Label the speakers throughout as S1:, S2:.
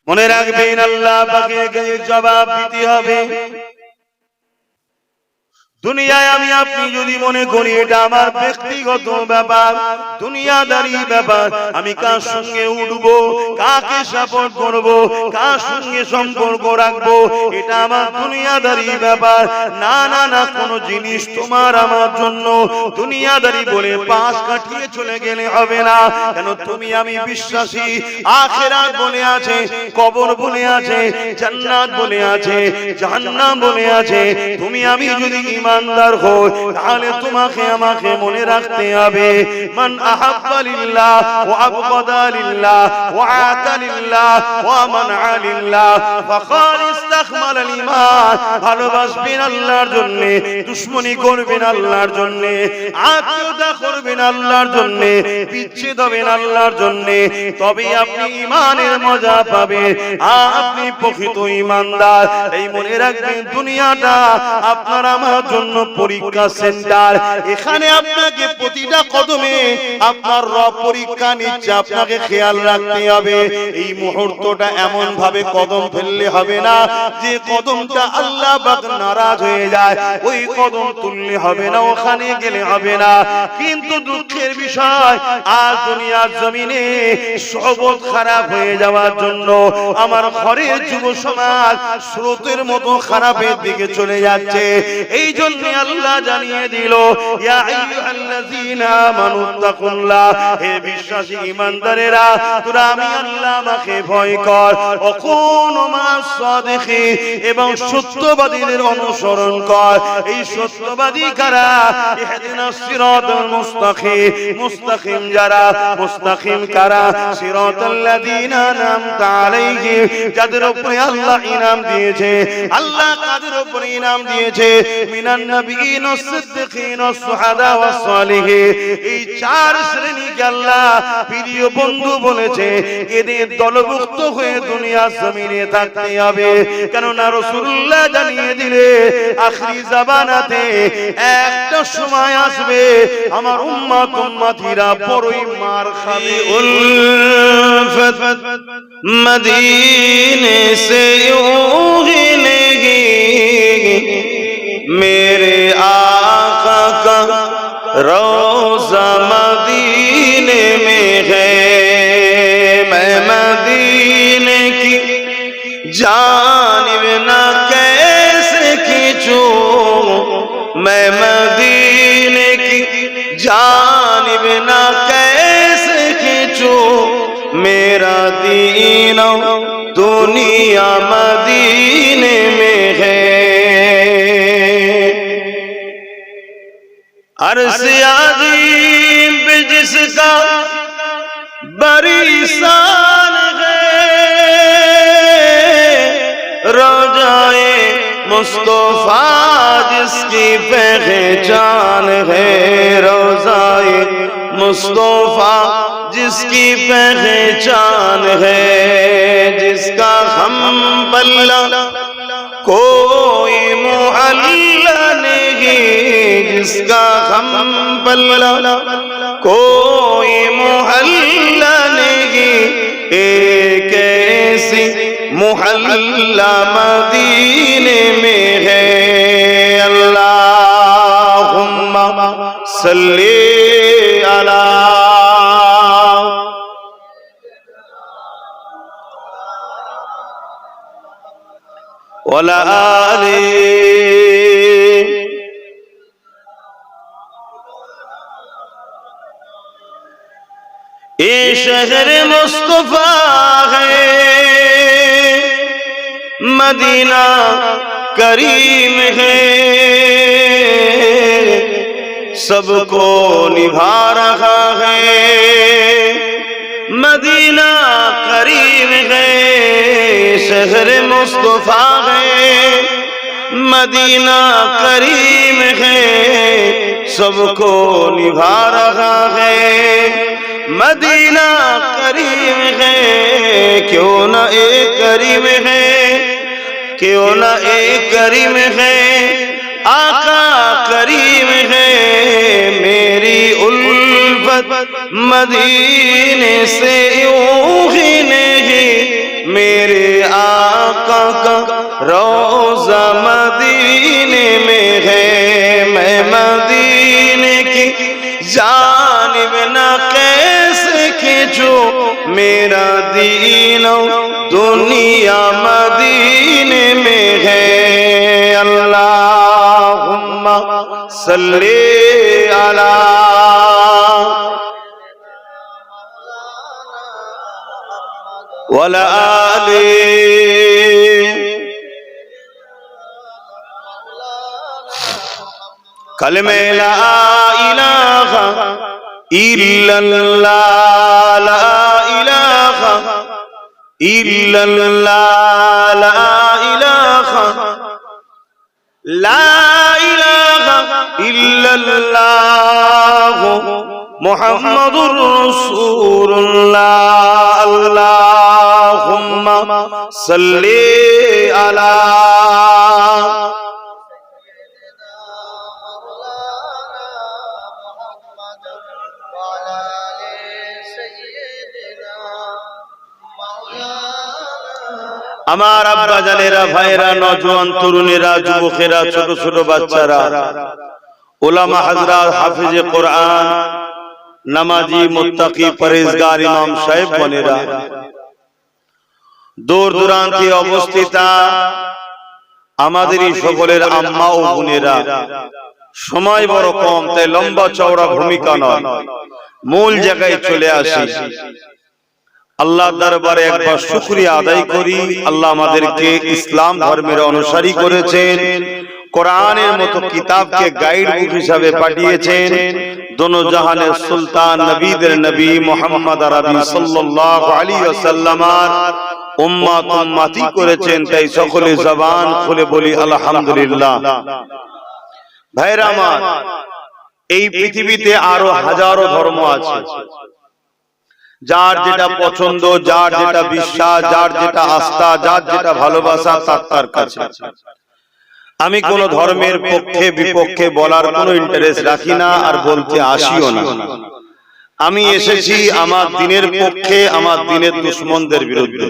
S1: মনে রাখবেন আল্লাহ পাকের কাছে জবাব দিতে হবে। দুনিয়ায় আমি আপনি যদি মনে করি এটা আমার ব্যক্তিগত ব্যাপার, দুনিয়াদারি ব্যাপার, আমি কার সঙ্গে উঠবো, কাকে সাপোর্ট করব, কার সঙ্গে সম্পর্ক রাখবো, এটা আমার দুনিয়াদারি ব্যাপার। না না না, কোনো জিনিস তোমার আমার জন্য দুনিয়াদারি বলে পাশ কাটিয়ে চলে গেলে হবে না। কেন তুমি আমি বিশ্বাসী, আখিরাত বলে আছে, কবর বলে আছে, জান্নাত বলে আছে, জাহান্নাম বলে আছে। তুমি আমি যদি ইমানদার হই তাহলে তোমাকে আমাকে মনে রাখতে হবে, মান আহাব্বা লিল্লাহ ওয়া আবগাদা লিল্লাহ ওয়া আতা লিল্লাহ ওয়া মানআ লিল্লাহ ফাকাদ ইস্তাকমাল আল ঈমান। ভালোবাসবেন আল্লাহর জন্য, দুশমনি করবেন আল্লাহর জন্য, আত্মীয়তা করবেন আল্লাহর জন্য, বিচ্ছেদ হবেন আল্লাহর জন্য, তবে আপনি ঈমানের মজা পাবেন, আপনি প্রকৃত ঈমানদার। এই মনে রাখবেন, দুনিয়াটা আপনার আমার জন্য পরীক্ষা সেন্টার। এখানে আপনাকে প্রতিটা কদমে আপনার রব পরীক্ষা নিচ্ছে, আপনাকে খেয়াল রাখতে হবে। এই মুহূর্তটা এমন ভাবে কদম ফেললে হবে না যে কদমটা আল্লাহ পাক নারাজ হয়ে যায়, ওই কদম তুললে হবে না, ওখানে গেলে হবে না। কিন্তু দুঃখের বিষয়, আজ দুনিয়ার জমিনে সবত খারাপ হয়ে যাওয়ার জন্য আমার ঘরের যুব সমাজ স্রোতের মতো খারাপের দিকে চলে যাচ্ছে। এই জন্য আল্লাহ জানিয়ে দিল, ইয়া আইয়ুহাল্লাযীনা আমানু তাকুল্লাহ, হে বিশ্বাসী ঈমানদারেরা, তোরা আমি আল্লাহ আমাকে ভয় কর, ওয়াকুনু মা'আস সাদিকিন, এবং সত্যবাদীদের অনুসরণ কর। এই সত্যবাদী কারা? ইহদিনাস সিরাতাল মুস্তাকিম, মুস্তাকিম যারা, মুস্তাকিম কারা? সিরাতাল্লাযীনা আন'আমতা আলাইহিম, যাদের উপরে আল্লাহ ইনাম দিয়েছে। আল্লাহ কাদের উপরে ইনাম দিয়েছে? মিনান নাবিয়িন ওয়াস সিদ্দিকিন ওয়াস শুহাদা ওয়াস সালিহিন। এই চার শ্রেণীকে আল্লাহ প্রিয় বন্ধু বলেছে, এদের দলভুক্ত হয়ে দুনিয়ার জমিনে থাকতে হবে। কেননা রাসূলুল্লাহ জানিয়ে দিলে আখিরি জামানাতে একটা সময় আসবে আমার উম্মতিরা বড়ই মার খাবে। উলফত মদিনে সে यूं ही मेरे आका का रोज़ा मदीने में है, मैं मदीने की जानिब ना कैसे खींचूं, मैं मदीने की जानिब ना कैसे खींचूं, मेरा दीन दुनिया मदीने में है। अर्श अज़ीम पे जिसका बड़ी शान है, रोज़ाए मुस्तफ़ा जिसकी पहचान है, रोज़ाए मुस्तफ़ा जिसकी पहचान है, जिसका हम पल्ला कोई मुअल्ला नहीं, जिसका हम पल्ला कोई मुअल्ला नहीं, एक ऐसी मुहल्ला मदीने में है। अल्लाहुम्मा सल्ली अला वाला आले। ये शहर मुस्तफा है, मदीना करीम है, सबको निभा रहा है, मदीना करीम है, शहर मुस्तफा है, मदीना करीम है, सबको निभा रहा है, मदीना करीम है, क्यों न एक करीम है, क्यों न एक करीम है, आका करीम है, मेरी उल्फत मदीने से यूं ही नहीं, मेरे आका का रोज़ा मदीने में है, मैं मदीने की जानिब ना कैसे खींचू, मेरा दीनो दुनिया मदीने में है। अल्लाहुम्मा सल्ली अला वला आली कलमे ला इलाहा इल्लल्लाह, ला इलाहा इल्लल्लाह, ला इलाहा इल्लल्लाह मुहम्मदुर रसूलुल्लाह। अल्लाहुम्मा सल्ली अला আমার আব্বা জানেরা, ভাইরা, নওজোয়ান তরুণেরা, যুবকেরা, ছোট ছোট বাচ্চারা, উলামা হযরত, হাফেজে কোরআন, নামাজি, মুত্তাকি, পরহেজগার ইমাম সাহেব বোনেরা, দূর দূরান্তে অবস্থিত আমাদেরই সকলের আম্মা ও বোনেরা, সময় বড় কম, তাই লম্বা চওড়া ভূমিকা নয়, মূল জায়গায় চলে আসি। আল্লাহ দরবারে একবার শুকরিয়া আদায় করি, আল্লাহ আমাদেরকে ইসলাম ধর্মের অনুসারী করেছেন, কোরআনের মতো কিতাবকে গাইড বুক হিসাবে পাঠিয়েছেন, দোনো জাহানের সুলতান, নবীদের নবী মুহাম্মদ আরবি সাল্লাল্লাহু আলাইহি ওয়াসাল্লামের উম্মত উম্মতি করেছেন। তাই সকলে জবান খুলে বলি আলহামদুলিল্লাহ। ভাইরা আমার, এই পৃথিবীতে আরো হাজারো ধর্ম আছে, যার যেটা পছন্দ, যার যেটা বিশ্বাস, যার যেটা আস্থা, যার যেটা ভালোবাসা তার কাছে। আমি কোন ধর্মের পক্ষে বিপক্ষে বলার কোনো ইন্টারেস্ট রাখি না, আর বলতে আসিও না। আমি এসেছি আমার দিনের পক্ষে, আমার দিনের দুশমনদের বিরুদ্ধে।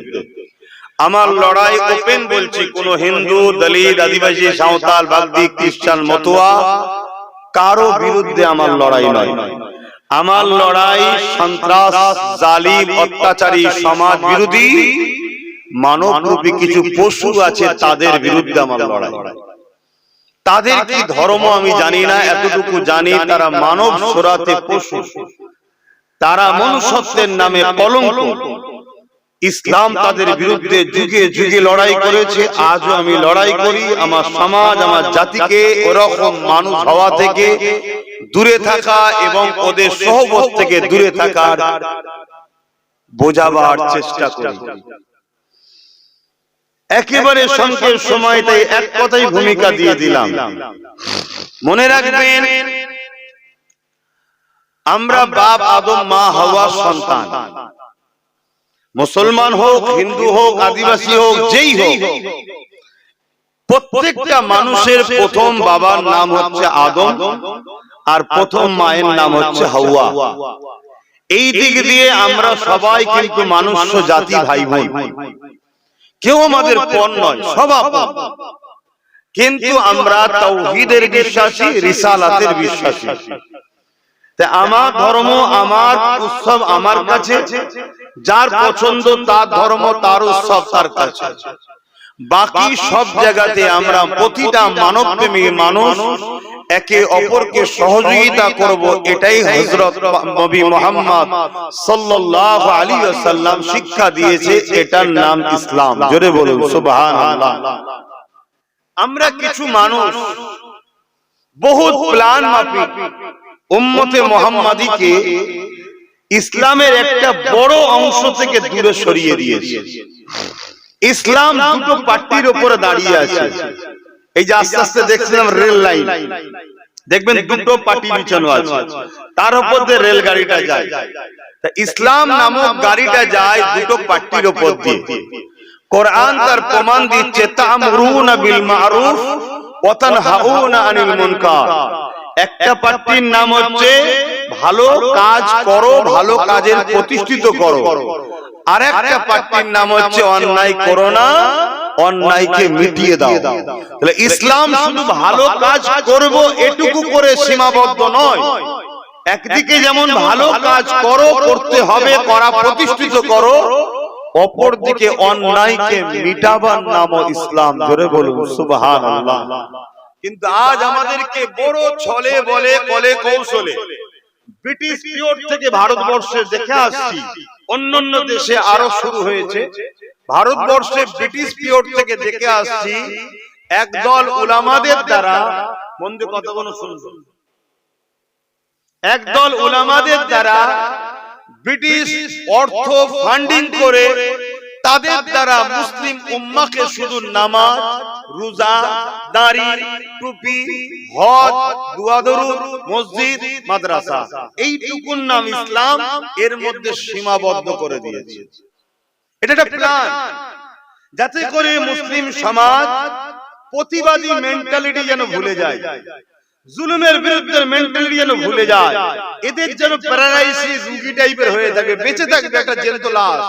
S1: আমার লড়াই ওপেন বলছি, কোন হিন্দু, দলিত, আদিবাসী, সাঁওতাল, বাগদি, খ্রিস্টান, মতুয়া কারো বিরুদ্ধে আমার লড়াই নয়। আমার লড়াই সন্ত্রাস, জালিম, অত্যাচারী, সমাজ বিরোধী মানবরূপী কিছু পশু আছে, তাদের বিরুদ্ধে আমার লড়াই। তাদের কি ধর্ম আমি জানি না, এতটুকু জানি তারা মানব সুরাতে পশু, তারা মনুষ্যত্বের নামে কলঙ্ক। ইসলাম তাদের বিরুদ্ধে যুগে যুগে লড়াই করেছে, আজও আমি লড়াই করি। আমার সমাজ, আমার জাতিকে ওরকম মানুষ হওয়া থেকে দূরে থাকা এবং ওদের সহবত থেকে দূরে থাকার বোঝাবার চেষ্টা করি। একেবারে সংক্ষেপ সময়, তাই এক কথাই ভূমিকা দিয়ে দিলাম। মনে রাখবেন, আমরা বাপ আদম, মা হাওয়া সন্তান। মুসলমান হোক, হিন্দু হোক, আদিবাসী হোক, যেই হোক, প্রত্যেকটা মানুষের প্রথম বাবার নাম হচ্ছে আদম, আর প্রথম মায়ের নাম হচ্ছে হাওয়া। এই দিক দিয়ে আমরা সবাই কিন্তু মানুষ জাতি, ভাই ভাই, কেউ আমাদের পর নয়, সব আপন। কিন্তু আমরা তাওহীদের বিশ্বাসী, রিসালাতের বিশ্বাসী। তাই আমার ধর্ম, আমার উৎসব আমার কাছে, যার পছন্দ তার ধর্ম, তার উৎসব তার কাছে। বাকি সব জায়গাতে আমরা প্রতিটা মানবপ্রেমী মানুষ একে অপরকে সহযোগিতা করব, এটাই হযরত নবী মুহাম্মদ সাল্লাল্লাহু আলাইহি ওয়াসাল্লাম শিক্ষা দিয়েছে। এটার নাম ইসলাম। জোরে বলুন সুবহানাল্লাহ। আমরা কিছু মানুষ বহুত প্ল্যান মাফিক উম্মতে মুহাম্মাদীকে ইসলামের একটা বড় অংশ থেকে দূরে সরিয়ে দিয়েছে। ইসলাম দুটো পাট্টির উপরে দাঁড়িয়ে আছে। এই যে আস্তে আস্তে দেখছিলাম রেল লাইন, দেখবেন দুটো পাটি বিছানো আছে, তার উপর দিয়ে রেল গাড়িটা যায়। ইসলাম নামক গাড়িটা যায় দুটো পাট্টির উপর দিয়ে। কোরআন তার প্রমাণ দিচ্ছে, তা'মুরুনা বিল মা'রুফ ওয়া তানহাউনা আনিল মুনকার। একটা পাট্টির নাম হচ্ছে ভালো কাজ করো, ভালো কাজের প্রতিষ্ঠিত করো, আর একটা পার্টির নাম হচ্ছে অন্যায় করো না, অন্যায়কে মিটিয়ে দাও। তাহলে ইসলাম শুধু ভালো কাজ করব এটুকু করে সীমাবদ্ধ নয়। একদিকে যেমন ভালো কাজ করো, করতে হবে, করা প্রতিষ্ঠিত করো, অপরদিকে অন্যায়কে মিটাবার নামও ইসলাম। ধরে বলুন সুবহানাল্লাহ। কিন্তু আজ আমাদেরকে বড় ছলে বলে কলে কৌশলে ব্রিটিশ পিরিয়ড থেকে ভারতবর্ষে দেখে আসছি, অন্যান্য দেশে আরো শুরু হয়েছে, ভারতবর্ষে ব্রিটিশ পিরিয়ড থেকে দেখে আসছি একদল উলামাদের দ্বারা, মন দিয়ে কথাগুলো শুনুন, একদল উলামাদের দ্বারা ব্রিটিশ অর্থ ফান্ডিং করে তাদের দ্বারা মুসলিম উম্মাহকে শুধু নামাজ, রোজা, দাড়ি, টুপি, হজ, দুয়া দরুদ, মসজিদ, মাদ্রাসা, এইটুকুর নাম ইসলাম, এর মধ্যে সীমাবদ্ধ করে দিয়েছে। এটা একটা প্ল্যান, যাতে করে মুসলিম সমাজ প্রতিবাদী মেন্টালিটি যেন ভুলে যায়, জুলুমের বিরুদ্ধে মেন্টালিটি যেন ভুলে যায়, এদের যেন প্যারালাইসিস রোগী টাইপের হয়ে থাকে, বেঁচে থাকবে একটা জ্যান্ত লাশ,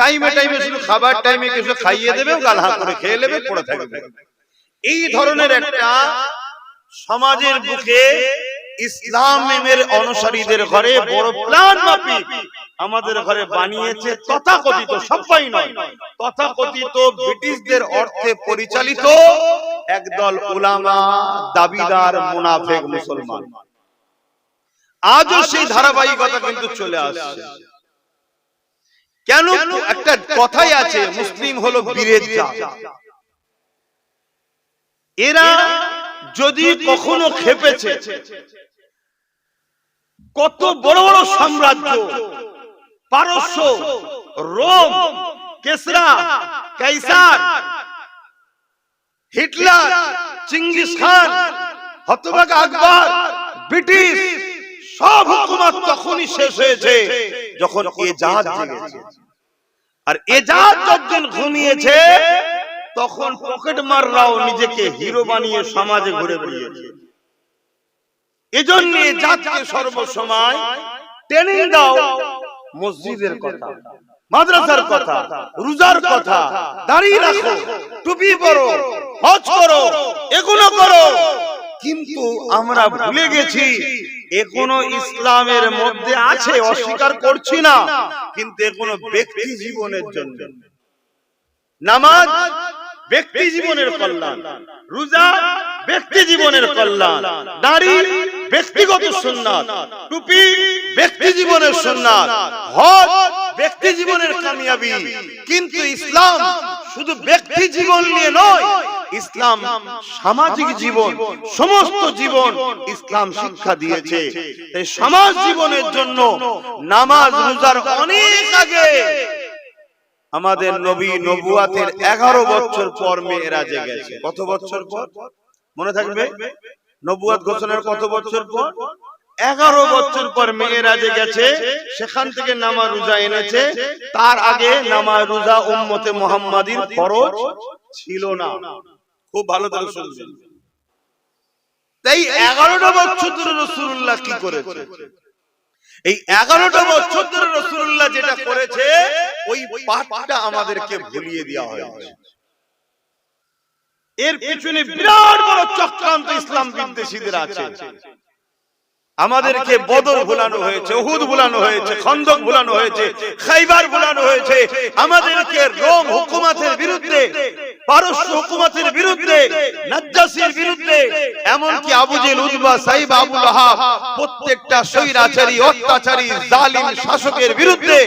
S1: টাইমে টাইমে শুধু খাবার টাইমে কিছু খাইয়ে দেবে, গালহা করে খেয়ে নেবে, পড়ে থাকবে। এই ধরনের একটা সমাজের বুকে ইসলামের অনুসারীদের ঘরে বড় প্ল্যান মাফিক আমাদের ঘরে বানিয়েছে তথাকথিত, সবাই নয়, তথাকথিত ব্রিটিশদের অর্থে পরিচালিত একদল উলামা, দাবিদার, মুনাফিক মুসলমান। আজও সেই ধারাবাহিকতা কিন্তু চলে আসছে। কেন? একটা কথাই আছে, মুসলিম হলো বীরের জাত। এরা যদি কখনো খেপেছে, কত বড় বড় সাম্রাজ্য, পারস্য, রোম, কেসরা, কাইসার, হিটলার, চিঙ্গিস খান, হতভাগা আকবর, ব্রিটিশ, সব হুকুমত তখনই শেষ হয়েছে যখন এজাজ জেগেছে। আর এজাজ যখন ঘুমিয়েছে, তখন পকেট মাররাও নিজেকে হিরো বানিয়ে সমাজে ঘুরে বেরিয়েছে। এজন্য এজাজকে সর্বসময় ট্রেনিং দাও মসজিদের কথা, মাদ্রাসার কথা, রোজার কথা, দাড়ি রাখো, টুপি পরো, হজ করো, এগুলো করো। কিন্তু আমরা ভুলে গেছি এখনো ইসলামের মধ্যে আছে, অস্বীকার করছি না, কিন্তু এখনো ব্যক্তি জীবনের জন্য। নামাজ ব্যক্তি জীবনের কল্যাণ, রোজা ব্যক্তি জীবনের কল্যাণ, দাড়ি ব্যক্তিগত সুন্নাত, টুপি ব্যক্তি জীবনের সুন্নাত, হজ ব্যক্তি জীবনের কামিয়াবি। কিন্তু ইসলাম শুধু ব্যক্তি জীবন নিয়ে নয়, ইসলাম সামাজিক জীবন, সমস্ত জীবন ইসলাম শিক্ষা দিয়েছে। তাই সমাজ জীবনের জন্য নামাজ রোজার অনেক আগে আমাদের নবী নবুয়াতের 11 বছর পর মেরাজে গেছে। কত বছর পর মনে থাকবে? নবুয়াত ঘোষণার কত বছর পর? 11 বছর পর মেরাজে গেছে। সেখান থেকে নামাজ রোজা এনেছে। তার আগে নামাজ রোজা উম্মতে মুহাম্মাদীর ফরজ ছিল না। খুব ভালো করে শুনবেন। তাই 11টা বছর ধরে রাসূলুল্লাহ কি করেছে? এই 11টা বছর ধরে রাসূলুল্লাহ যেটা করেছে, ওই পাঠটা আমাদেরকে ভুলিয়ে দেওয়া হয়েছে। এর পিছনে বিরাট বড় চক্রান্ত ইসলাম বিদ্বেষীদের আছে। আমাদেরকে বদর ভুলানো হয়েছে, উহুদ ভুলানো হয়েছে, খন্দক ভুলানো হয়েছে, খাইবার ভুলানো হয়েছে। আমাদেরকে রোম হুকুমতের বিরুদ্ধে, পারস্য হুকুমতের বিরুদ্ধে, নাজ্জাসীর বিরুদ্ধে, এমনকি আবু জেহেল, উতবা, সাইবা, আবু লাহাব, প্রত্যেকটা স্বৈরাচারী, অত্যাচারী, জালিম শাসকের বিরুদ্ধে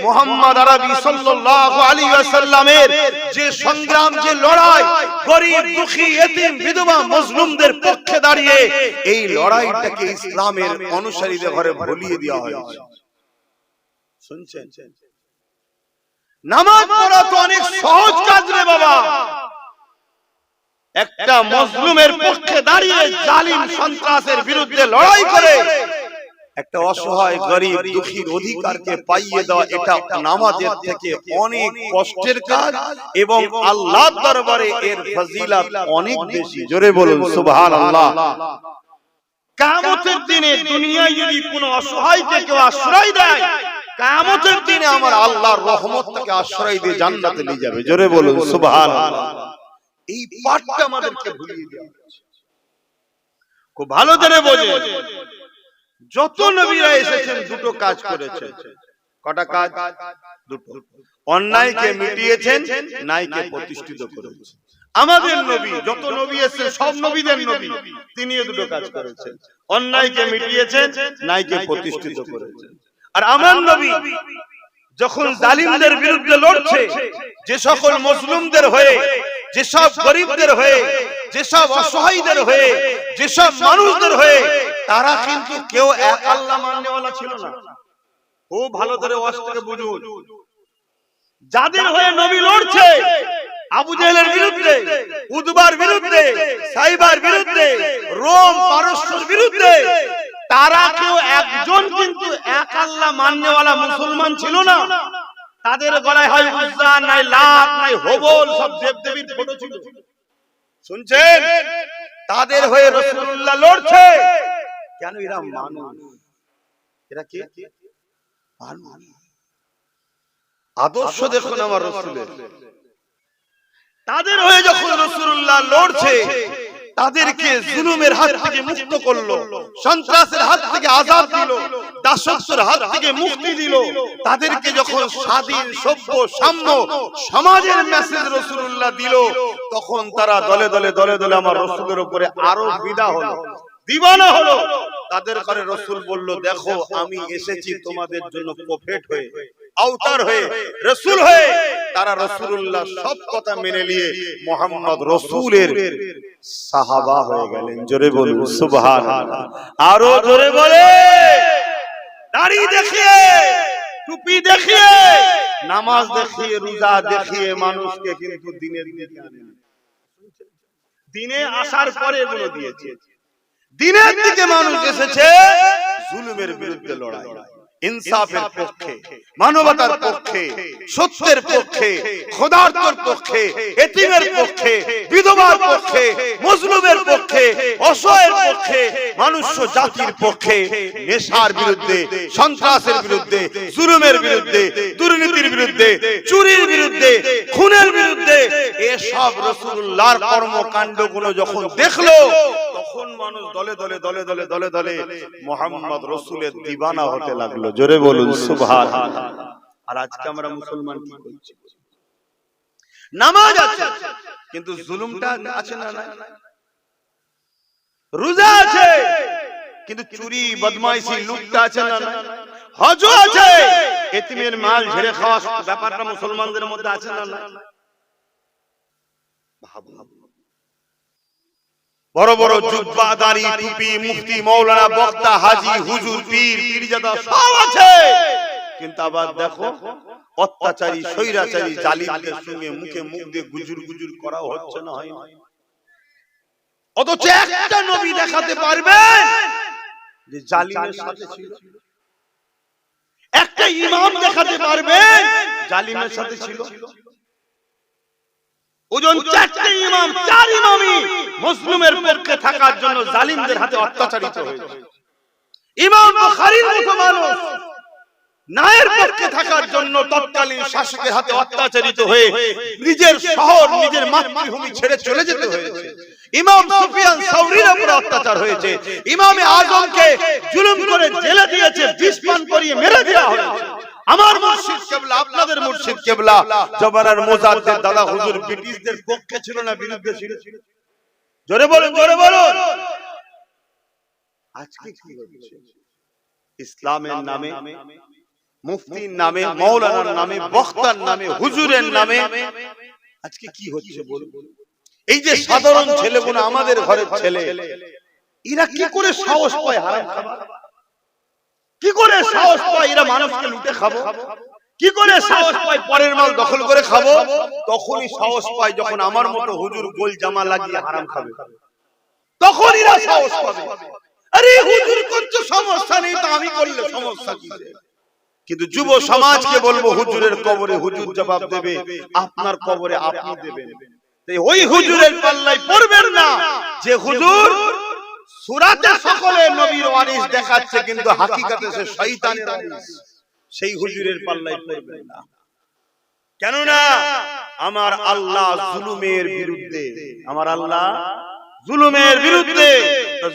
S1: মুহাম্মদ আরবি সাল্লাল্লাহু আলাইহি ওয়াসাল্লামের যে সংগ্রাম, যে লড়াই, গরীব, দুঃখী, ইতিম, বিধবা, মজলুমদের পক্ষে দাঁড়িয়ে এই লড়াইটাকে ইসলামের অনুসারীদের ঘরে ভুলিয়ে দেওয়া হয়েছে। শুনছেন? নামাজ পড়া তো অনেক সহজ কাজ রে বাবা। একটা মজলুমের পক্ষে দাঁড়িয়ে জালিম সন্ত্রাসের বিরুদ্ধে লড়াই করে একটা অসহায় গরীব দুঃখীর অধিকারকে পাইয়ে দেওয়া, এটা নামাজের থেকে অনেক কষ্টের কাজ এবং আল্লাহর দরবারে এর ফজিলত অনেক বেশি। জোরে বলুন সুবহানাল্লাহ। কিয়ামতের দিনে দুনিয়ায় যদি কোনো অসহায়কে কেউ আশ্রয় দেয়, কিয়ামতের দিনে আমার আল্লাহর রহমত থেকে আশ্রয় দিয়ে জান্নাতে নিয়ে যাবে। জোরে বলুন সুবহানাল্লাহ। এই পাঠটা আমাদেরকে ভুলিয়ে দেওয়া হয়েছে। খুব ভালো করে বোঝেন, যত নবীরা এসেছেন দুটো কাজ করেছেন। কটা কাজ? দুটো। অন্যায়কে মিটিয়েছেন, ন্যায়কে প্রতিষ্ঠিত করেছেন। আমাদের নবী, যত নবী এসেছেন সব নবীদের নবী, তিনিও দুটো কাজ করেছেন। অন্যায়কে মিটিয়েছেন, ন্যায়কে প্রতিষ্ঠিত করেছেন। আর আমার নবী যখন জালিমদের বিরুদ্ধে লড়ছে, যে সকল মুসলিমদের হয়ে, যেসব গরিবদের হয়ে, যেসব অসহায়দের হয়ে, যেসব মানুষদের হয়ে, তারা কিন্তু কেউ এক আল্লাহ মাননেওয়ালা ছিল না। ও ভালো করে ওয়াজ থেকে বুঝুন, যাদের হয়ে নবী লড়ছে, আবু জেহেলের বিরুদ্ধে, উতবার বিরুদ্ধে, সাইবার বিরুদ্ধে, রোম পারস্যের বিরুদ্ধে, তারা কেউ একজন কিন্তু এক আল্লাহ মাননেওয়ালা মুসলমান ছিল না। তাদের গলায় হয় উজ্জা, নাই লাত, নাই হবল, সব দেবদেবীর ফটো ছিল। শুনছেন? তাদের হয়ে রাসূলুল্লাহ লড়ছে। কেন? এরা মানুষ। এরা কে? মানুষ। আদর্শ দেখুন আমার রাসূলের। তাদের হয়ে যখন রাসূলুল্লাহ লড়ছে, তাদেরকে জুলুমের হাত থেকে মুক্ত করলো, সন্ত্রাসের হাত থেকে আযাদ দিল, দাসত্বের হাত থেকে মুক্তি দিল। তাদেরকে যখন স্বাধীন, সভ্য, সাম্য সমাজের মেসেজ রাসূলুল্লাহ দিল, তখন তারা দলে দলে দলে দলে আমার রাসূলের উপরে আরো বিদা হলো, দিওয়ানা হলো। তাদের করে রাসূল বলল, দেখো আমি এসেছি তোমাদের জন্য প্রফেট হয়ে, আওতার হয়ে, রাসূল হয়ে। তারা রাসূলুল্লাহ সব কথা মেনে নিয়ে মুহাম্মদ রাসূলের সাহাবা হয়ে গেলেন। জোরে বলুন সুবহানাল্লাহ। আরো জোরে বলে, দাড়ি দেখিয়ে, টুপি দেখিয়ে, নামাজ দেখিয়ে, রোজা দেখিয়ে মানুষকে কিন্তু দিনের দিকে আনেন। দিনে আসার পরে এগুলো দিয়েছে। দিনের দিকে মানুষ এসেছে জুলুমের বিরুদ্ধে লড়াই, ইনসাফের পক্ষে, মানবতার পক্ষে, সত্যের পক্ষে, খোদার্থের পক্ষে, এতিমের পক্ষে, বিধবার পক্ষে, মজলুমের পক্ষে, অসহায়ের পক্ষে, মনুষ্য জাতির পক্ষে, নেশার বিরুদ্ধে, সন্ত্রাসের বিরুদ্ধে, জুলুমের বিরুদ্ধে, দুর্নীতির বিরুদ্ধে, চুরির বিরুদ্ধে, খুনের বিরুদ্ধে। এসব রাসূলুল্লাহর কর্মকাণ্ডগুলো যখন দেখলো, তখন মানুষ দলে দলে দলে দলে দলে দলে মুহাম্মদ রাসূলের দিওয়ানা হতে লাগলো। জোরে বলুন সুবহানাল্লাহ। আর আজকে আমরা মুসলমান কি করছি? নামাজ আছে কিন্তু জুলুমটা আছে না? রোজা আছে কিন্তু চুরি, বদমাইশি, লুটটা আছে না? হজ আছে, এতিমের মাল ঝেড়ে খাওয়া ব্যাপারটা মুসলমানদের মধ্যে আছে না? বড় বড় জুব্বা, দাড়ি, টুপি, মুফতি, মাওলানা, বক্তা, হাজী, হুজুর, পীর, পীরজাদা সব আছে। কিন্তু আবার দেখো অত্যাচারী, স্বৈরাচারী, জালিমদের সঙ্গে মুখে মুখ দিয়ে গুজুর গুজুর করা হচ্ছে না? হয় না? অথচ একটা নবী দেখাতে পারবেন যে জালিমের সাথে ছিল? একটা ইমাম দেখাতে পারবেন জালিমের সাথে ছিল? ওজন চারটে ইমাম, চার ইমামই মুসলিমের পক্ষে থাকার জন্য জালিমদের হাতে অত্যাচারিত হয়েছে। ইমাম বুখারীর মতো মানুষ ন্যায়ের পক্ষে থাকার জন্য তৎকালীন শাসকের হাতে অত্যাচারিত হয়ে নিজের শহর, নিজের মাতৃভূমি ছেড়ে চলে যেতে হয়েছে। ইমাম সুফিয়ান সাওরীর উপর অত্যাচার হয়েছে। ইমামে আজমকে জুলুম করে জেলে দিয়েছে, বিষ পান করিয়ে মেরে দেওয়া হয়েছে। আমার মুর্শিদ কেবলা, আপনাদের মুর্শিদ কেবলা জমানার মুজাদ্দিদ দাদা হুজুর ব্রিটিশদের পক্ষে ছিল না বিরুদ্ধে ছিল? জোরে বলুন, জোরে বলুন। আজকে কি হচ্ছে? ইসলামের নামে, মুফতির নামে, মাওলানার নামে, বক্তার নামে, হুজুরের নামে আজকে কি হচ্ছে বলুন? এই যে সাধারণ ছেলেগুলো, আমাদের ঘরের ছেলে, এরা কি করে সাহস পায় হারাম খাবার? কি করে সাহস পায় এরা মানুষকে লুটে খাবো? কি করে সাহস পায় পরের মাল দখল করে খাবো? তখনই সাহস পায় যখন আমার মতো হুজুর গোল জামা লাগিয়ে হারাম খাবে, তখন এরা সাহস পাবে। আরে হুজুর করতে সমস্যা নেই, তো আমি করলে সমস্যা কি? কিন্তু যুব সমাজকে বলবো, হুজুরের কবরে হুজুর জবাব দেবে, আপনার কবরে আপনি দেবেন। ওই হুজুরের পাল্লায় পড়বেন না যে হুজুর সূরাতে সকলে নবীর ওয়ারিস দেখাচ্ছে কিন্তু হাকিকাতে সে শয়তানের ওয়ারিস। সেই হুজুরের পাল্লায় পড়বেন না। কেননা আমার আল্লাহ জুলুমের বিরুদ্ধে, আমার আল্লাহ জুলুমের বিরুদ্ধে।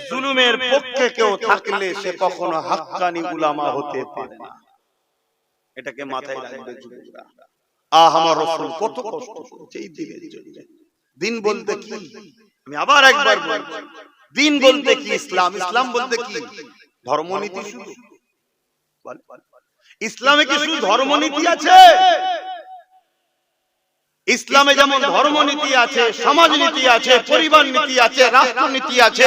S1: জুলুমের পক্ষে কেউ থাকলে সে কখনো হাক্কানি উলামা হতে পারে না। এটাকে মাথায় রাখবে যুবকরা। আমার রাসূল কত কষ্ট করেছে এই দিনের জন্য। দিন বলতে কি, আমি আবার একবার বলছি, দিন বলতে কি? ইসলাম। ইসলাম বলতে কি? ধর্মনীতি শুধু? ইসলামে কি শুধু ধর্মনীতি আছে? ইসলামে যেমন ধর্মনীতি আছে, সমাজনীতি আছে, পরিবার নীতি আছে, রাষ্ট্রনীতি আছে,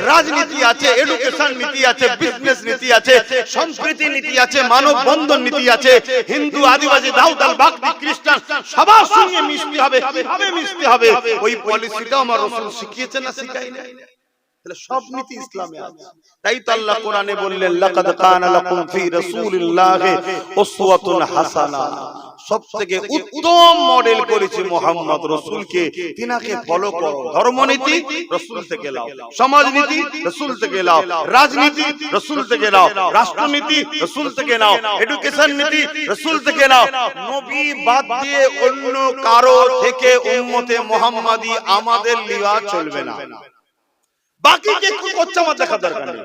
S1: রাজনীতি আছে, এডুকেশন নীতি আছে, বিজনেস নীতি আছে, সংস্কৃতি নীতি আছে, মানব বন্ধন নীতি আছে। হিন্দু, আদিবাসী, দাউদাল, বাগদি, খ্রিস্টান সবার সঙ্গে মিশতে হবে। কিভাবে মিশতে হবে ওই পলিসিটা আমার রাসূল শিখিয়েছেন না শিখাই না? তাহলে সব নীতি ইসলামে আছে। তাই তো আল্লাহ কোরআনে বললেন, লাকাদ কানা লাকুম ফি রাসূলিল্লাহি উসওয়াতুন হাসানা। সবথেকে উত্তম মডেল করেছে মুহাম্মদ রাসূলকে, তিনাকে ফলো করো। ধর্মনীতি রাসূল থেকে নাও, সমাজনীতি রাসূল থেকে নাও, রাজনীতি রাসূল থেকে নাও, রাষ্ট্রনীতি রাসূল থেকে নাও, এডুকেশন নীতি রাসূল থেকে নাও। নবী বাদ দিয়ে অন্য কারো থেকে উম্মতে মুহাম্মাদি আমাদের লিওয়া চলবে না। বাকি কে কি করছে আমার দেখার দরকার নেই,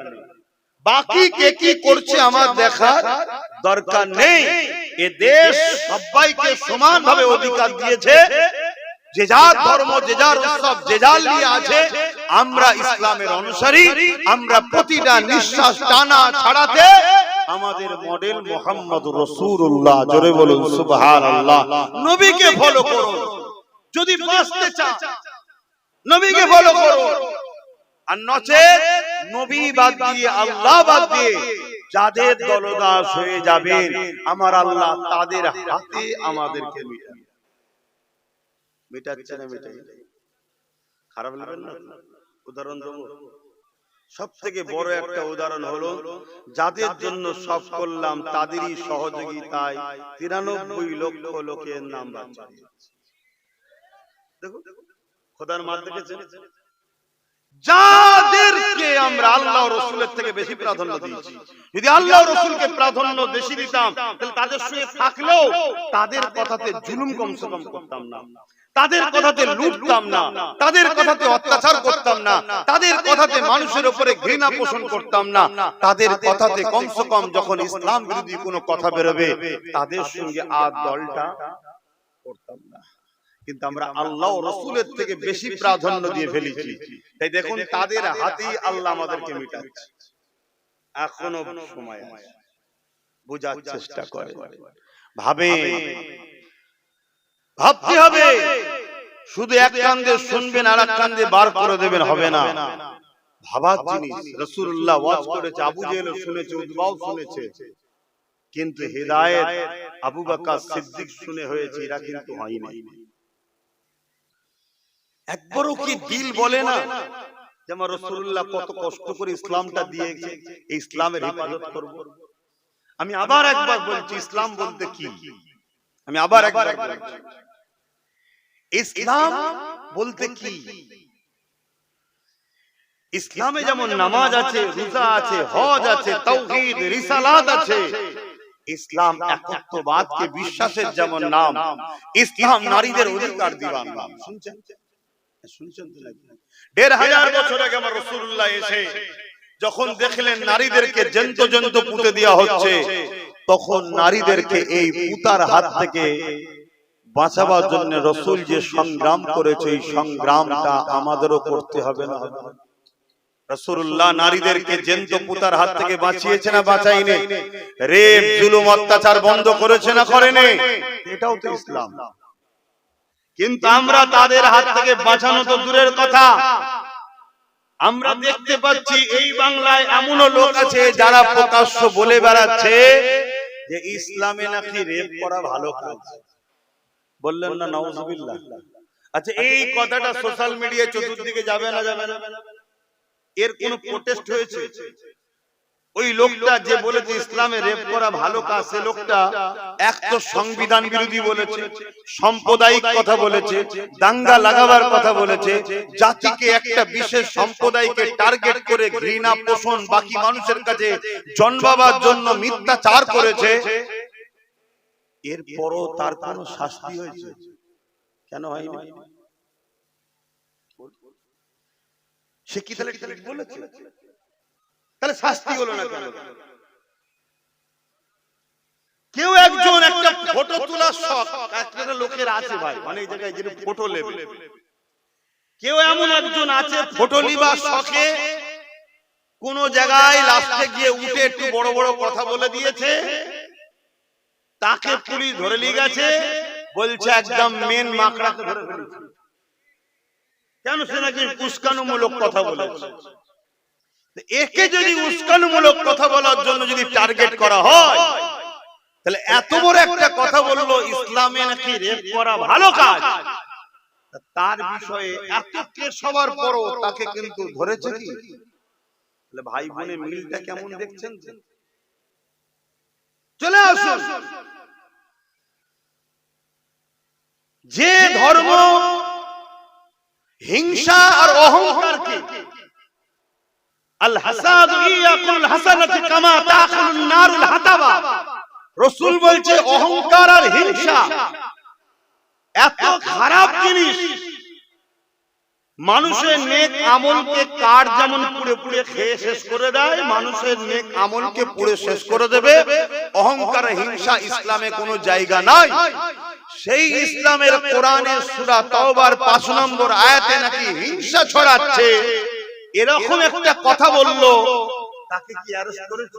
S1: বাকি কে কি করছে আমার দেখার দরকার নেই। এ দেশ সবাইকে সমানভাবে অধিকার দিয়েছে, যে যার ধর্ম, যে যার উৎসব, যে যার নিয়ে আছে। আমরা ইসলামের অনুসারী, আমরা প্রতিটা নিঃশ্বাস টানা ছাড়াতে আমাদের মডেল মুহাম্মদুর রাসূলুল্লাহ। জোরে বলুন সুবহানাল্লাহ। নবীকে ফলো করুন, যদি বাঁচতে চান নবীকে ফলো করুন। আর নচেত নবী বাদ দিয়ে, আল্লাহ বাদ দিয়ে যাদের দলদাস হয়ে যাবেন, আমার আল্লাহ তাদের হাতে আমাদেরকে মিটাচ্ছে না। মিটাই খারাপ লাগবে না? উদাহরণ দেব, সব থেকে বড় একটা উদাহরণ হলো, যাদের জন্য সব করলাম তাদেরই সহযোগিতায় 93 লক্ষ লোকের নাম বাঁচা। দেখো খোদার মার দেখেছেন, যাদেরকে আমরা আল্লাহ রাসূলের থেকে বেশি প্রাধান্য দিয়েছি। যদি আল্লাহ রাসূলকে প্রাধান্য বেশি দিতাম, তাহলে তাদের সঙ্গে থাকলেও তাদের কথাতে জুলুম কমসে কম করতাম না, তাদের কথাতে লুটতাম না, তাদের কথাতে অত্যাচার করতাম না, তাদের কথাতে মানুষের উপরে ঘৃণা পোষণ করতাম না, তাদের কথাতে কমসে কম যখন ইসলাম বিরোধী কোনো কথা বেরোবে তাদের সঙ্গে আর দলটা করতাম না। কিন্তু আমরা আল্লাহ রাসূলের থেকে বেশি প্রাধান্য দিয়ে ফেলেছি। তাই দেখুন তাদের হাতেই আল্লাহ আমাদেরকে মিটাচ্ছে। এখনো সময় আছে, বোঝার চেষ্টা করে, ভাবতে হবে। শুধু এক কান দিয়ে শুনবেন আর এক কান দিয়ে বার করে দেবেন হবে না। ভাবার জিনিস। রাসূলুল্লাহ ওয়াজ করেছে, আবু জেহেল শুনেছে, উতবাও শুনেছে, কিন্তু হিদায়াত আবু বকর সিদ্দিক শুনে হয়েছে, এরা কিন্তু হয়নি। একবারও কি দিল বলে না যে আমার রাসূলুল্লাহ কত কষ্ট করে ইসলামটা দিয়েছে, এই ইসলামের হেফাজত করব? আমি আবার একবার বলছি, ইসলাম বলতে কি? আমি আবার একবার বলছি, ইসলাম বলতে কি? ইসলামে যেমন নামাজ আছে, রোজা আছে, হজ আছে, তাওহীদ, রিসালাত আছে। ইসলাম একত্ববাদকে বিশ্বাসের যেমন নাম, ইসলাম নারীদের অধিকার দিবার নাম। শুনছেন? শুনছেন তো নাকি? ১৫০০ বছর আগে আমার রাসূলুল্লাহ এসে যখন দেখলেন নারীদেরকে জ্যান্ত জ্যান্ত পুঁতে দেওয়া হচ্ছে, তখন নারীদেরকে এই পুতার হাত থেকে বাঁচাবার জন্য রাসূল যে সংগ্রাম করেছে, এই সংগ্রামটা আমাদেরও করতে হবে না? রাসূলুল্লাহ নারীদেরকে জ্যান্ত পুতার হাত থেকে বাঁচিয়েছে না বাঁচায়নি? রেপ, জুলুম, অত্যাচার বন্ধ করেছে না করেনি? এটাও তো ইসলাম। কিন্তু আমরা তাদের হাত থেকে বাঁচানো তো দূরের কথা, আমরা দেখতে পাচ্ছি এই বাংলায় এমনও লোক আছে যারা প্রকাশ্য বলে বেড়াচ্ছে যে ইসলামে নাকি রেপ করা ভালো কাজ। বললেন না নাউজুবিল্লাহ? আচ্ছা, এই কথাটা সোশ্যাল মিডিয়ায় চতুর্দিকে যাবে না যাবে না? এর কোন প্রোটেস্ট হয়েছে? ওই লোকটা যে বলেছে ইসলামে রেপ করা ভালো কাজ, সে লোকটা এক তো সংবিধান বিরোধী বলেছে, সাম্প্রদায়িক কথা বলেছে, দাঙ্গা লাগাবার কথা বলেছে, জাতিকে একটা বিশেষ সম্প্রদায়কে টার্গেট করে ঘৃণা পোষণ বাকি মানুষের কাছে জন্মাবার জন্য মিথ্যাচার করেছে। এরপরও তার কোনো শাস্তি হয়েছে? কেন হয়নি? সে কি তাহলে ঠিক বলেছে? তাহলে শাস্তি হলো না কেন? কেউ একজন একটা ফটো তোলার শখ একটা লোকের আছে ভাই, অনেক জায়গায় যে ফটো নেবে, কেউ এমন একজন আছে ফটো নিবার শখে কোন জায়গায় লাস্টে গিয়ে উঠে একটু বড় বড় কথা বলে দিয়েছে, তাকে পুলিশ ধরে নিয়ে গেছে, বলছে একদম মেন মাকড়াকে ধরে ফেলেছে। কেন? সে নাকি উস্কানিমূলক কথা বলেছে। একে যদি উস্কানিমূলক কথা বলার জন্য যদি টার্গেট করা হয়, তাহলে এত বড় একটা কথা বললো ইসলামে নাকি রেপ করা ভালো কাজ, তার বিষয়ে এত কেস হওয়ার পরও তাকে কিন্তু ধরেছে কি? তাহলে ভাই বোনের মিলটা কেমন দেখছেন? চলে আসুন, যে ধর্ম হিংসা আর অহংকারকে আল হাসাদু ইয়াকুল হাসানাতু কামা তাকুলুন নারুল হাতাবা, রাসূল বলছে অহংকার আর হিংসা এত খারাপ জিনিস, মানুষের নেক আমলকে কাঠ যেমন পুড়ে পুড়ে খেয়ে শেষ করে দেয়, মানুষের নেক আমলকে পুড়ে শেষ করে দেবে। অহংকার হিংসা ইসলামে কোনো জায়গা নাই। সেই ইসলামের কোরআনের সূরা তাওবার 5 নম্বর আয়াতে নাকি হিংসা ছড়াচ্ছে এরকম একটা কথা বলল, তাকে কি অ্যারেস্ট করেছে?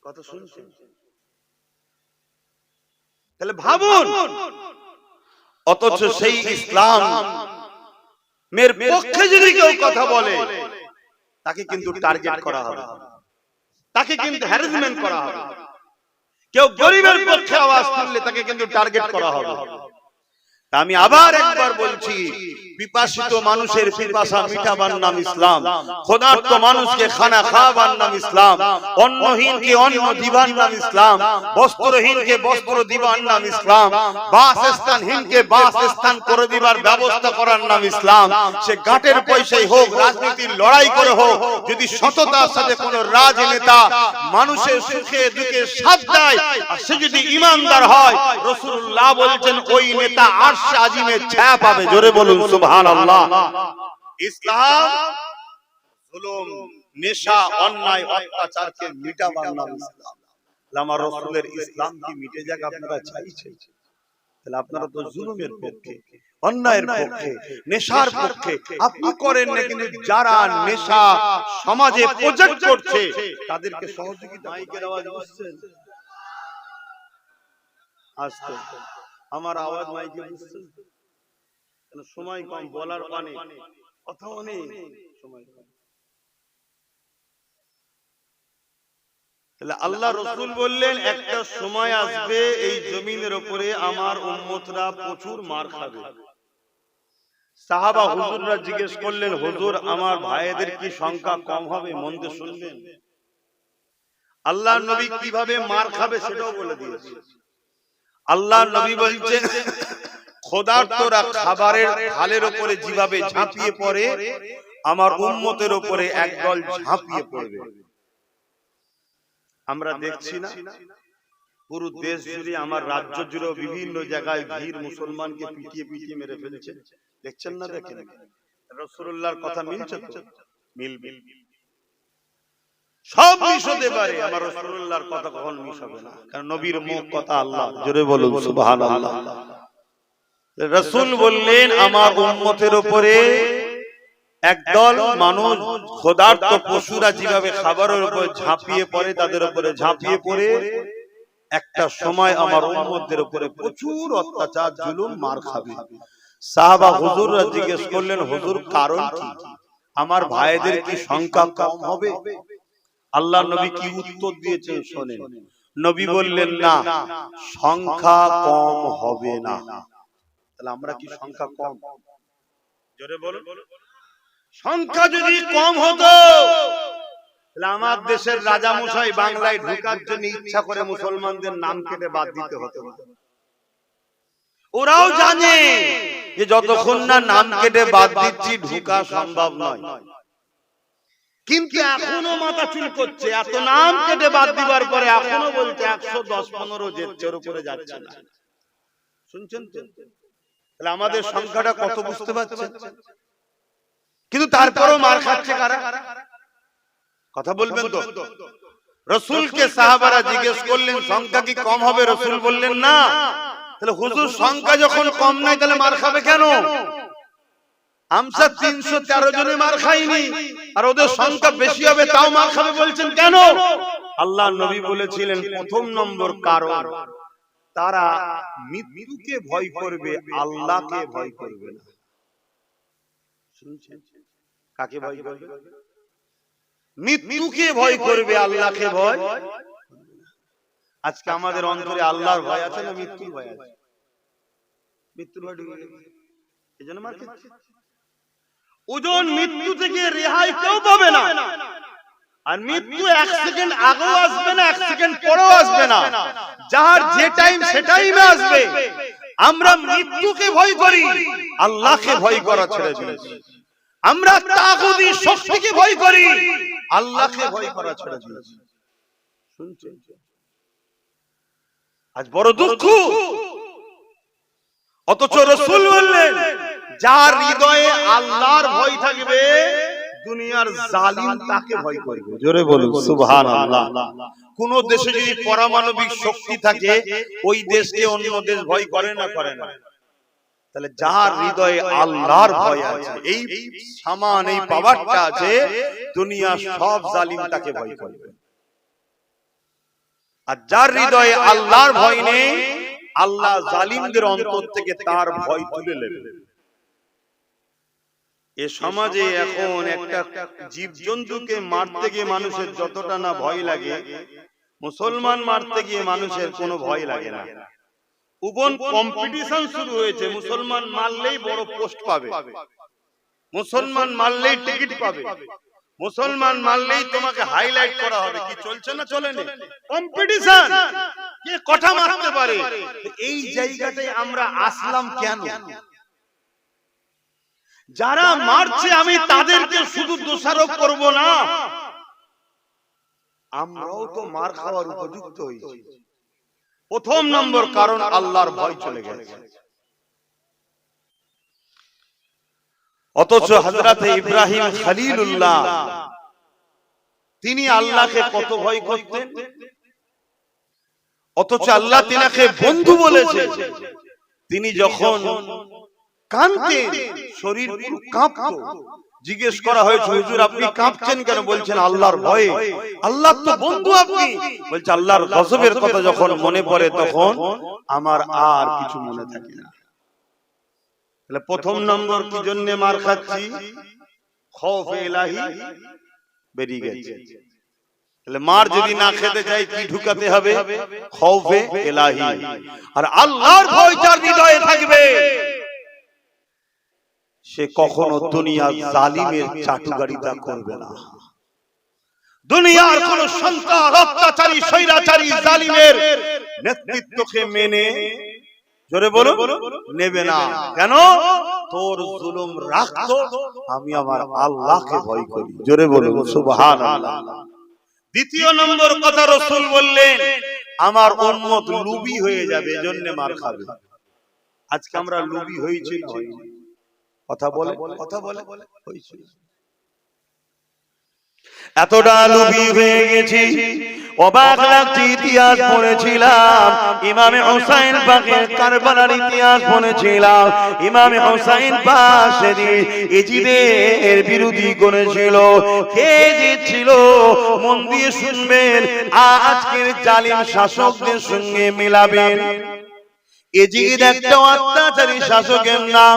S1: কথা শুনছেন? তাহলে ভাবুন, অথচ সেই ইসলাম মের পক্ষে যদি কেউ কথা বলে তাকে কিন্তু টার্গেট করা হবে, তাকে কিন্তু হ্যারাসমেন্ট করা হবে। কেউ গরিবের পক্ষে আওয়াজ তুললে তাকে কিন্তু টার্গেট করা হবে। আমি আবার একবার বলছি, পিপাসিত মানুষের পিপাসা মিটাবার নাম ইসলাম, ক্ষুধার্ত মানুষকে খানা খাওয়াবার নাম ইসলাম, অন্নহীনকে অন্ন দিবার নাম ইসলাম, বস্ত্রহীনকে বস্ত্র দিবার নাম ইসলাম, বাসস্থানহীনকে বাসস্থান করে দিবার ব্যবস্থা করার নাম ইসলাম। সে গাটের পয়সাই হোক, রাজনীতির লড়াই করে হোক, যদি সততার সাথে কোন রাজনেতা মানুষের সুখে দুঃখে সাথ দেয় আর সে যদি ঈমানদার হয়, রাসূলুল্লাহ বলেছেন ওই নেতা আরশ আজিমে ছায়া পাবে। জোরে বলুন সুবহানাল্লাহ। ইসলাম জুলুম, নেশা, অন্যায়, অত্যাচারকে মিটাবার নাম ইসলাম। আমার রাসূলের ইসলাম কি মিটে যাক আপনারা চাইছেন? তাহলে আপনারা তো জুলুমের পক্ষে, অন্যায়ের পক্ষে, নেশার পক্ষে। আপনি করেন না, কিন্তু যারা নেশা সমাজে প্রজেক্ট করছে তাদেরকে সহযোগিতা। মাইকের আওয়াজ বুঝছেন? আস্তে আমার আওয়াজ মাইকে বুঝছেন? সময় কম, বলার পানে কথা অনেক, সময় কম। তাহলে আল্লাহ রাসূল বললেন একটা সময় আসবে এই জমিনের উপরে আমার উম্মতরা প্রচুর মার খাবে। সাহাবা হুজুররা জিজ্ঞেস করলেন, হুজুর আমার ভাইদের কি সংখ্যা কম হবে? মন দিয়ে শুনবেন, আল্লাহর নবী কিভাবে মার খাবে সেটাও বলে দিয়েছে। আল্লাহর নবী বলছেন, ক্ষুধার্তরা খাবারের থালের উপরে যেভাবে ঝাঁপিয়ে পড়ে আমার উম্মতের উপরে একদল ঝাঁপিয়ে পড়বে। আমরা দেখছি না পুরো দেশ জুড়ে, আমার রাজ্য জুড়ে বিভিন্ন জায়গায় ভিড় মুসলমানকে পিটিয়ে পিটিয়ে মেরে ফেলছে, দেখছেন না? দেখেন রাসূলুল্লাহর কথা মিলছে তো? মিলবে। সব মিশ হতে পারে, আমার রাসূলুল্লাহর কথা কখন মিশ হবে না? কারণ নবীর মুখ কথা আল্লাহ। জোরে বলুন সুবহানাল্লাহ। রাসূল বললেন আমার উম্মতের উপরে একদল মানুষ, ক্ষুধার্ত পশুরা যেভাবে খাবারের উপর ঝাঁপিয়ে পড়ে তাদের উপরে ঝাঁপিয়ে পড়ে একটা সময় আমার উম্মতদের উপরে প্রচুর অত্যাচার, জুলুম, মার খাবে। সাহাবা হুজুররা জিজ্ঞেস করলেন, হুজুর কারণ কি? আমার ভাইদের কি সংখ্যা কম হবে? আল্লাহ নবী কি উত্তর দিয়েছেন শোনেন। নবী বললেন, না, সংখ্যা কম হবে না। তাহলে আমরা কি সংখ্যা কম? জোরে বলুন। সংখ্যা যদি কম হতো তাহলে আমার দেশের রাজা মশাই বাংলায় ঢোকার জন্য ইচ্ছা করে মুসলমানদের নাম কেটে বাদ দিতে হতো। ওরাও জানে যে যতক্ষণ না নাম কেটে বাদ দিচ্ছি ঢোকা সম্ভব নয়। কিন্তু এখনো মাথা চুল করছে, এত নাম কেটে বাদ দিবার পরে এখনো বলছে 110-15 জের উপরে যাচ্ছে না। শুনছেন তো? তাহলে আমাদের সংখ্যাটা কত বুঝতে পারছেন? কিন্তু তারপরেও মার খাচ্ছে কারা? কথা বলবেন তো? রাসূলকে সাহাবারা জিজ্ঞেস করলেন সংখ্যা কি কম হবে? রাসূল বললেন না। তাহলে হুজুর সংখ্যা যখন কম নাই তাহলে মার খাবে কেন? আমরা 313 জনে মার খাইনি, আর ওদের সংখ্যা বেশি হবে তাও মার খাবে বলছেন কেন? আল্লাহর নবী বলেছিলেন প্রথম নম্বর কারণ তারা মৃত্যুকে ভয় করবে, আল্লাহকে ভয় করবে না। শুনছেন? কাকে ভয় করবে? মৃত্যুকে ভয় করবে, আল্লাহকে ভয়। আজকে আমাদের অন্তরে আল্লাহর ভয় আছে না মৃত্যুর ভয় আছে? মৃত্যুর ভয় ঢুকে গেছে, এজন্য মার খাচ্ছে। ওজন মৃত্যু থেকে রেহাই কেউ পাবে না, আর মৃত্যু 1 সেকেন্ড আগেও আসবে না, 1 সেকেন্ড পরেও আসবে না। যার যে টাইম সে টাইমে আসবে। আমরা মৃত্যুকে ভয় করি, আল্লাহকে ভয় করা ছেড়ে দিয়েছি। আমরা তাগুতি শক্তিকে ভয় করি, আল্লাহকে ভয় করা ছেড়ে দিয়েছি। শুনছেন? আজ বড় দুঃখ। অথচ রাসূল বললেন যার হৃদয়ে আল্লাহর ভয় থাকবে দুনিয়ার জালিম তাকে ভয় করবে। জোরে বলুন সুবহানাল্লাহ। কোন দেশে যদি পারমাণবিক শক্তি থাকে ওই দেশকে অন্য দেশ ভয় করে না? করে না। তাহলে যার হৃদয়ে আল্লাহর ভয় আছে, এই সামান এই পাওয়ারটা আছে, দুনিয়ার সব জালিম তাকে ভয় করবে। আর যার হৃদয়ে আল্লাহর ভয় নেই, আল্লাহ জালিমদের অন্তর থেকে তার ভয় তুলে নেবে। এ সমাজে এখন একটা জীবজন্তুকে মারতে গিয়ে মানুষের যতটা না ভয় লাগে, মুসলমান মারতে গিয়ে মানুষের কোনো ভয় লাগে না। ওপেন কম্পিটিশন শুরু হয়েছে, মুসলমান মারলেই বড় পোস্ট পাবে, মুসলমান মারলেই টিকিট পাবে, মুসলমান মারলেই তোমাকে হাইলাইট করা হবে। কি চলছে না চলে না? কম্পিটিশন, কে কটা মারতে পারে। এই জায়গাটায় আমরা আসলাম কেন? যারা মারছে আমি তাদেরকে শুধু দোষারোপ করব না, আমরাও তো মার খাওয়ার উপযুক্ত হয়েছি। প্রথম নম্বর কারণ আল্লাহর ভয় চলে গেছে। অথচ হযরত ইব্রাহিম খলিলুল্লাহ তিনি আল্লাহকে কত ভয় করতেন, অথচ আল্লাহ তিনাকে বন্ধু বলেছে। তিনি যখন কাঁদতেন শরীর পুরো কাঁপতো। জিজ্ঞেস করা হয়েছে হুজুর আপনি কাঁপছেন কেন? বলছেন আল্লাহর ভয়ে। আল্লাহ তো বন্ধু আপনি। বলছে আল্লাহর গজবের কথা যখন মনে পড়ে তখন আমার আর কিছু মনে থাকে না। তাহলে প্রথম নম্বর কি জন্য মার খাচ্ছি? খৌফ ইলাহি বেরিয়ে গেছে। তাহলে মার যদি না খেতে চাই কি ঢুকাতে হবে? খৌফে ইলাহি। আর আল্লাহর ভয় যার হৃদয়ে থাকবে সে কখনো দুনিয়ার জালিমের চাটুকারিতা করবে না। দুনিয়ার কোন সন্তান অত্যাচারী স্বৈরাচারী জালিমের নেতৃত্বকে মেনে, জোরে বলো, নেবে না। কেন? তোর জুলুম রাখতো, আমি আমার আল্লাহকে ভয় করি। জোরে বলো সুবহানাল্লাহ। দ্বিতীয় নম্বর কথা রাসূল বললেন আমার উম্মত লুবি হয়ে যাবে, এজন্য মার খাবে। আজকে আমরা লুবি হয়েছি না? কথা বলে হয়েছে। এতটা লুবি হয়ে গেছি, অবাক লাগছে। ইতিহাস পড়েছিলাম, ইমামে হুসাইন পাকের কারবালার ইতিহাস পড়েছিলাম। ইমামে হুসাইন পাক সেদিন ইজিদের বিরোধী করেছিল। কে জিতছিল? মন দিয়ে শুনবেন, আজকের জালিম শাসকদের সঙ্গে মিলাবেন। এজিদ একটা অত্যাচারী শাসকের নাম,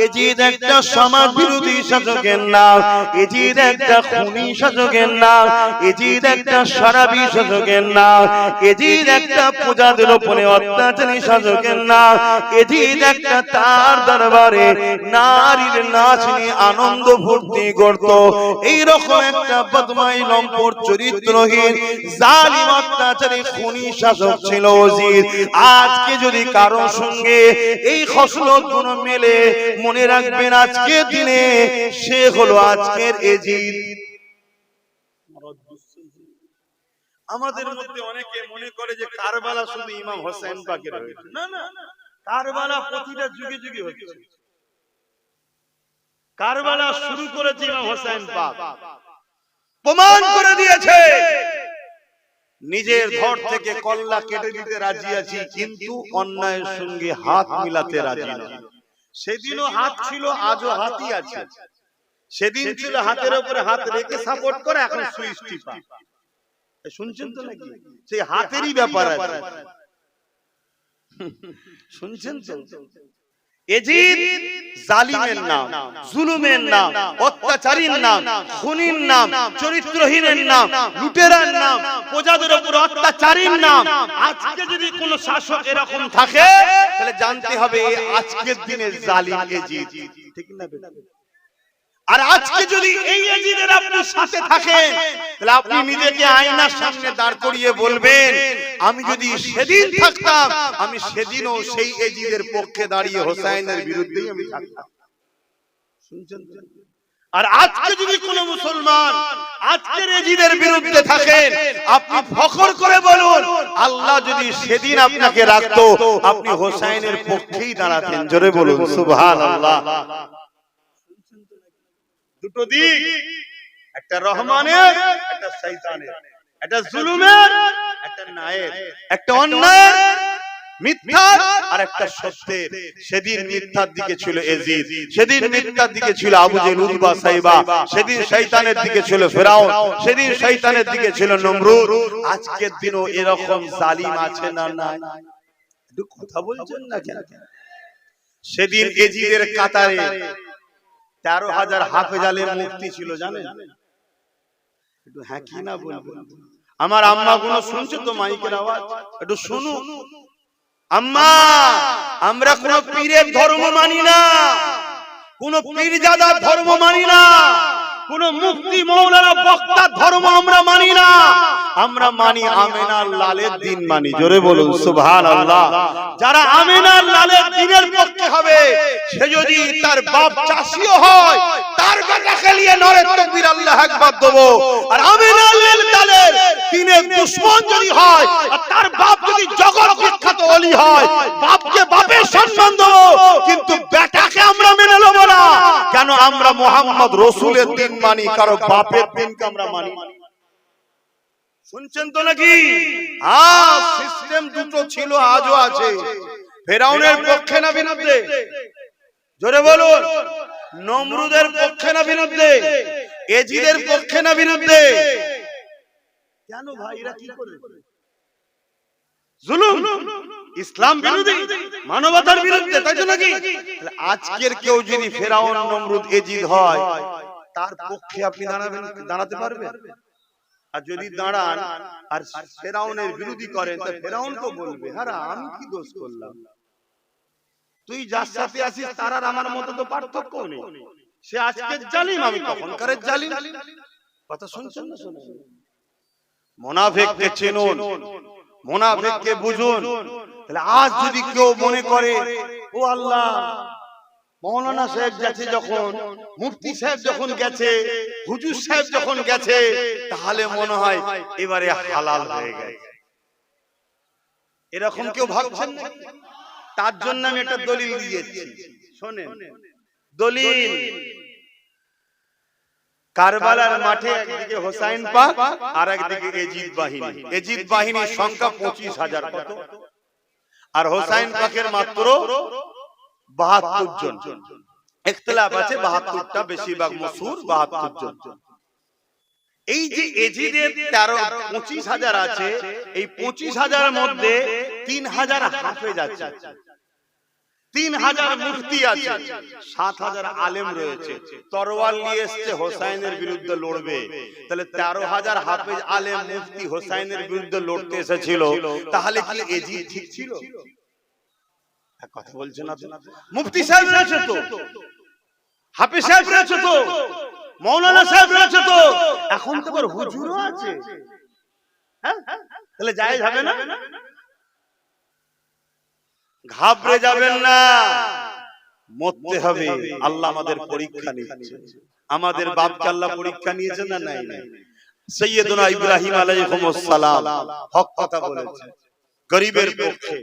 S1: এজিদ একটা সমাজ বিরোধী শাসকের নাম, এজিদ একটা খুনি শাসকের নাম, এজিদ একটা শরাবী শাসকের নাম, এজিদ একটা প্রজাদের উপরে অত্যাচারী শাসকের নাম, এজিদ একটা তার দরবারে নারীর নাচ নিয়ে আনন্দ ফুর্তি করত। এইরকম একটা বদমাই লম্পট চরিত্রহীন জালিম অত্যাচারী খুনি শাসক ছিল এজিদ। আজকে যদি কারো সঙ্গে এই খসলত গুণ মেলে, মনে রাখবেন আজকের দিনে সে হলো আজকের এজিদ। আমাদের মধ্যে অনেকে মনে করে যে কারবালা শুধু ইমাম হোসেন পাকের হয়েছে, না না, কারবালা প্রতিটা যুগে যুগে হচ্ছে। কারবালা শুরু করেছে ইমাম হোসেন পাক, প্রমাণ করে দিয়েছে নিজের ধর থেকে কল্লা কেটে দিতে রাজি আছি, কিন্তু অন্যায়ের সঙ্গে হাত মিলাতে রাজি নয়। সেদিনও হাত ছিল, আজও হাতই আছে। সেদিন ছিল হাতের উপরে হাত রেখে সাপোর্ট করে, এখন সুইচ টিপা। শুনছেন তো নাকি? সেই হাতেরই ব্যাপার আছে, শুনছেন তো? এজিদ জালিমের নাম, জুলুমের নাম, অত্যাচারীর নাম, খুনির নাম, চরিত্রহীনের নাম, লুটেরার নাম, প্রজাদের উপর অত্যাচারীর নাম। আজকে যদি কোন শাসক এরকম থাকে, তাহলে জানতে হবে আজকের দিনে জালিম এজিদ, ঠিক না? আর আজকে যদি এই এজিদের আপনি সাথে থাকেন, তাহলে আপনি নিজেকে আয়নার সামনে দাঁড় করিয়ে বলবেন, আমি যদি সেদিন থাকতাম, আমি সেদিনও সেই এজিদের পক্ষে দাঁড়িয়ে হোসাইনের বিরুদ্ধেই আমি থাকতাম। শুনছেন? আর আজকে যদি কোন মুসলমান আজকের এজিদের বিরুদ্ধে থাকেন, আপনি ফখর করে বলুন, আল্লাহ যদি সেদিন আপনাকে রাখতো, আপনি হোসাইনের পক্ষেই দাঁড়াতেন। জোরে বলুন সুবহানাল্লাহ। দুটো দিক, একটা রহমানের, একটা শয়তানের, একটা জুলুমের, একটা ন্যায়ের, একটা অন্যায়ের, মিথ্যার, আর একটা সত্যের। সেদিন মিথ্যার দিকে ছিল এজিদ, সেদিন মিথ্যার দিকে ছিল আবু জেহেল, উতবা, সাইবা, সেদিন শয়তানের দিকে ছিল ফিরাউন, সেদিন শয়তানের দিকে ছিল নমরুদ। আজকের দিনও এরকম জালিম আছে না নাই? একটু কথা বলছেন না কেন? সেদিন এজিদের কাতারে 13,000 হাফেজ আলেম মুফতি ছিল, জানেন? একটু হ্যাঁ কি না বলবেন? আমার আম্মা গুলো শুনছে তো মাইকের আওয়াজ, একটু শুনুন। আম্মা, আমরা কোন পীরের ধর্ম মানি না, কোন পীরজাদার ধর্ম মানি না, কোন মুফতি মৌলানা বক্তার ধর্ম আমরা মানি না। আমরা মানি আমিনার লালের দিন মানি। জোরে বলুন সুবহানাল্লাহ। যারা আমিনার লালের দিনের পক্ষে হবে, সে যদি তার বাপ চাষিও হয়, তার বেটাকে নিয়ে নারে তাকবীর আল্লাহু আকবার দেব। আর আমিনার লালের দিনের দুশমন যদি হয়, আর তার বাপ যদি জগৎ বিখ্যাত ওলি হয়, বাপকে বাপের সম্মান দেব, কিন্তু বেটাকে আমরা মেনে নেব না। কেন? আমরা মুহাম্মদ রাসূলের দিন মানি, কারো বাপের দিনকে আমরা মানি। শুনছেন তো নাকি? হ্যাঁ, সিস্টেম দুটো ছিল, আজও আছে। ফেরাউনের পক্ষে না বিরুদ্ধে? জোরে বলুন। নমরুদের পক্ষে না বিরুদ্ধে? এজিদের পক্ষে না বিরুদ্ধে? কেন ভাই এরা কি করে? জুলুম, ইসলাম বিরোধী, মানবতার বিরুদ্ধে, তাই তো নাকি? আজকের কেউ যদি ফেরাউন, নমরুদ, এজিদ হয়, তার পক্ষে আপনি দাঁড়াতে পারবেন? আর যদি দাঁড়ান আর ফেরাউনের বিরোধী করেন, তো ফেরাউন তো বলবে, হ্যাঁ আমি কি দোষ করলাম? তুই যার সাথে আছিস তার আর আমার মতো তো পার্থক্য নেই। সে আজকের জালিম, আমি তখনকার জালিম। কথা শুনছেন না? শুনুন। মুনাফিককে চিনুন, মুনাফিককে বুঝুন। তাহলে আজ যদি কেউ মনে করে, ও আল্লাহ, মৌলানা সাহেব গেছে যখন, মুফতি সাহেব যখন গেছে, হুজুর সাহেব যখন গেছে, তাহলে মনে হয় এবারে হালাল হয়ে গেছে, এরকম কেউ ভাবছেন না? তার জন্য আমি একটা দলিল দিয়েছি, শোনেন। দলিল: কারবালার মাঠে একদিকে হোসাইন পাক, আর একদিকে এজিদ বাহিনী। এজিদ বাহিনীর সংখ্যা 25,000। কত? আর হোসাইন পাকের মাত্র 72 জন। ইখতিলাফ আছে, 72টা, বেশিরভাগ মশহুর 72 জন। এই যে এজিদের 25,000 আছে, এই 25,000 এর মধ্যে 3,000 হাফেজ আছে, 3,000 মুফতি আছে, 7,000 আলেম রয়েছে। তরোয়াল নিয়ে এসেছে, হোসাইনের বিরুদ্ধে লড়বে। তাহলে 13,000 হাফেজ আলেম মুফতি হোসাইনের বিরুদ্ধে লড়তে এসেছিল, তাহলে কি এজিদ ঠিক ছিল? কথা বলছেন না? মুফতি সাহেব রয়েছে তো, হাফেজ সাহেব রয়েছে তো, মৌলানা সাহেব রয়েছে তো, এখন তো আবার হুজুরও আছে। হ্যাঁ, তাহলে জায়েজ হবে না? ঘাবড়ে যাবেন না, মরতে হবে। আল্লাহ আমাদের পরীক্ষা নিচ্ছে। আমাদের বাপকে আল্লাহ পরীক্ষা নিয়েছে না? নাই। সৈয়দনা ইব্রাহিম আলাইহিস সালাম হক কথা বলেছে, গরিবের পক্ষে,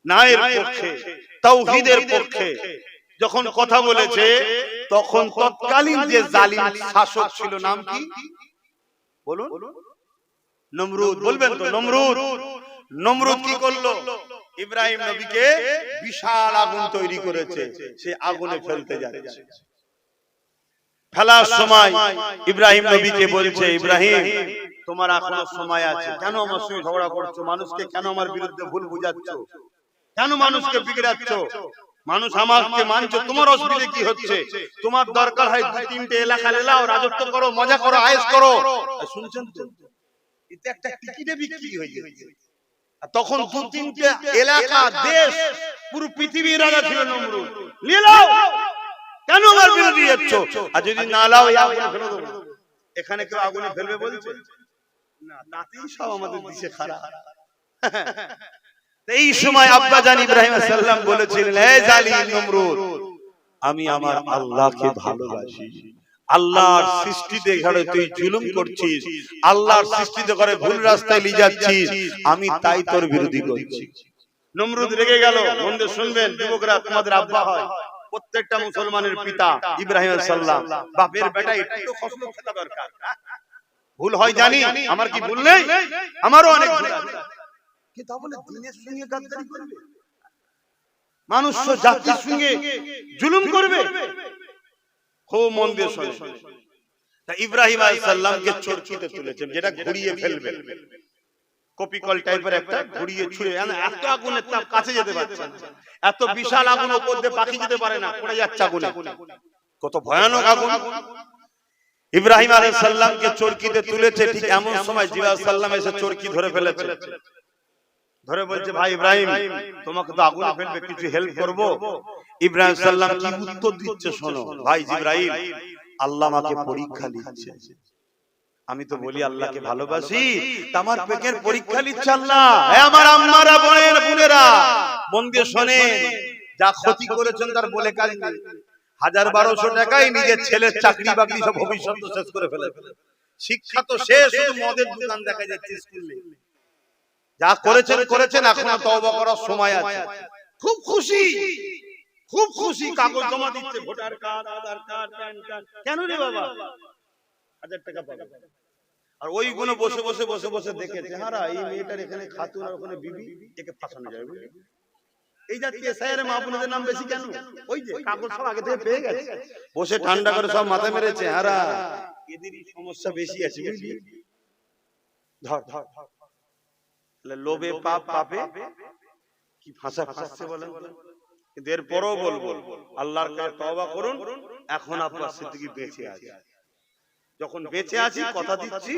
S1: ন্যায়ের পক্ষে, তাওহীদের পক্ষে যখন কথা বলেছে, তখন তৎকালীন যে জালিম শাসক ছিল, নাম কি বলুন? নমরুদ। বলবেন তো? নমরুদ। নমরুদ কি করলো? ইব্রাহিম নবীকে বিশাল আগুন তৈরি করেছে, সে আগুনে ফেলতে যাচ্ছে। ফেলার সময় ইব্রাহিম নবীকে বলছে, ইব্রাহিম তোমার এখনো সময় আছে, কেন আমার সঙ্গে ঝগড়া করছো? মানুষকে কেন আমার বিরুদ্ধে ভুল বুঝাচ্ছ? কেন মানুষকে বিগড়াচ্ছ? মানুষ আমাকে মানছো, তোমার অসুবিধা কি হচ্ছে? তোমার দরকার হয় দুই তিনটে এলাকা এলাও, রাজত্ব করো, মজা করো, আয়েশ করো। শুনছেন তো? এটা একটা টিকিটে বিক্রি হয়ে গেছে। তখন দু তিনটে এলাকা, দেশ, পুরো পৃথিবীর রাজা ছিল নমরুদ। নিয়ে নাও, কেন আমার বিরোধী যাচ্ছ? আর যদি না লাও, আগুনে ফেলে দেবো। এখানে কেউ আগুনে ফেলবে বলছে না, তাতেই সব আমাদের দেশে খারাপ। এই সময় আব্বা জান ইব্রাহিম আলাইহিস সালাম বলেছিলেন, হে জালিম নমরুদ, আমি আমার আল্লাহকে ভালোবাসি। আল্লাহর সৃষ্টিতে ঘরে তুই জুলুম করছিস, আল্লাহর সৃষ্টিতে ঘরে ভুল রাস্তায় নিয়ে যাচ্ছিস, আমি তাই তোর বিরোধী করছি। নমরুদ রেগে গেল। মন দিয়ে শুনবেন যুবকরা, তোমাদের আব্বা হয় প্রত্যেকটা মুসলমানের পিতা ইব্রাহিম আলাইহিস সালাম। বাপের বেটা একটু খসলো খেতা দরকার। ভুল হয় জানি, আমার কি ভুল নেই? আমারও অনেক ভুল আছে। কি তা বলে দিনের সঙ্গে গাদ্দারি করবে? মানুষ জাতির সঙ্গে জুলুম করবে? খুব মন দিয়ে শুনে। তা ইব্রাহিম আলাইহিস সালামকে চরকিতে তুলেছেন, যেটা ঘুরিয়ে ফেলবে, কপিকল টাইপের একটা ঘুরিয়ে ছুঁড়ে, এত আগুনের তাপ, কাছে যেতে পারছে না। এত বিশাল আগুন, উপর দিয়ে পাখি যেতে পারে না, পড়ে যাচ্ছে আগুনে। কত ভয়ানক আগুন। ইব্রাহিম আলাইহিস সালামকে চরকিতে তুলেছে, ঠিক এমন সময় জিবরাইল সাল্লাম এসে চরকি ধরে ফেলেছে। ধরে বলছে, ভাই ইব্রাহিম, তোমাকে তো আগুনে ফেলবে, কিছু হেল্প করব? ইব্রাহিম সাল্লাম কি উত্তর দিচ্ছে শোনো। ভাই জিবরাইল, আল্লাহ আমাকে পরীক্ষা নিচ্ছে। আমি তো বলি আল্লাহকে ভালোবাসি, আমার পেটের পরীক্ষা নিচ্ছে আল্লাহ। হে আমার আম্মারা, বোনেরা, মন দিয়ে শোনেন, যা ক্ষতি করেছেন তার বলে কাজ নেই। 1000-1200 টাকায় নিজের ছেলের চাকরি বাকরি সব ভবিষ্যৎ শেষ করে ফেলে। শিক্ষা তো শেষ, শুধু মদের দোকান দেখা যাচ্ছে স্কুলে। যা করেছেন করেছেন, এখনো তওবা করার সময় আছে। খুব খুশি, খুব খুশি, কাগজ জমা দিচ্ছে, ভোটার কার্ড, আধার কার্ড, প্যান কার্ড। কেন রে বাবা? 1000 টাকা পাবে। আর ওইগুলো বসে বসে বসে বসে দেখেছে, হারা এই মেয়েটার এখানে খাতুন আর ওখানে বিবি, একে ফাঁসানো যায়। এই জাতীয় এসআইআর মাহবুবদের নাম বেশি কেন? ওই যে কাগজ সব আগে থেকে পেয়ে গেছে, বসে ঠান্ডা করে সব মাথা মেরেছে। হারা এদেরই সমস্যা বেশি আছে, বুঝলি? ধর ধর, লোভে পাপ, পাপে কি ফাঁসা ফাঁসছে বলেন। কিন্তু এরপরও বলবো, আল্লাহর কাছে তওবা করুন। এখন আব্বাস সিদ্দিকী বেঁচে আছে, যখন বেঁচে আছি কথা দিচ্ছি,